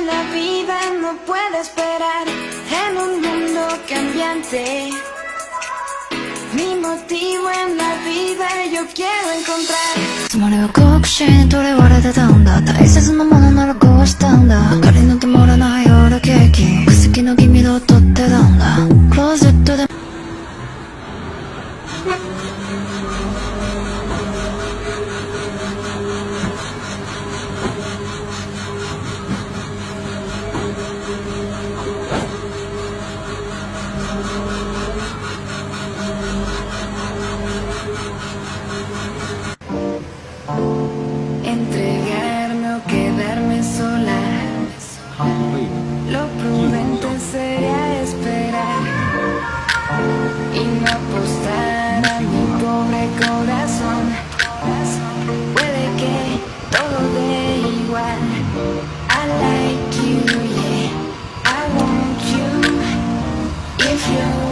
la vida no puede esperar en un mundo cambiante. Mi motivo en la vida yo quiero encontrar. つまりは好奇心にとらわれてたんだ。大切なものならこうしたんだ。明かりの灯らない夜ケーキ、草木の君と撮ってたんだ。クローゼットでEntregarme o quedarme sola. Lo prudente sería esperar y no apostar a mi pobre corazón. Puede que todo dé igual. I like you, yeah, I want you. If you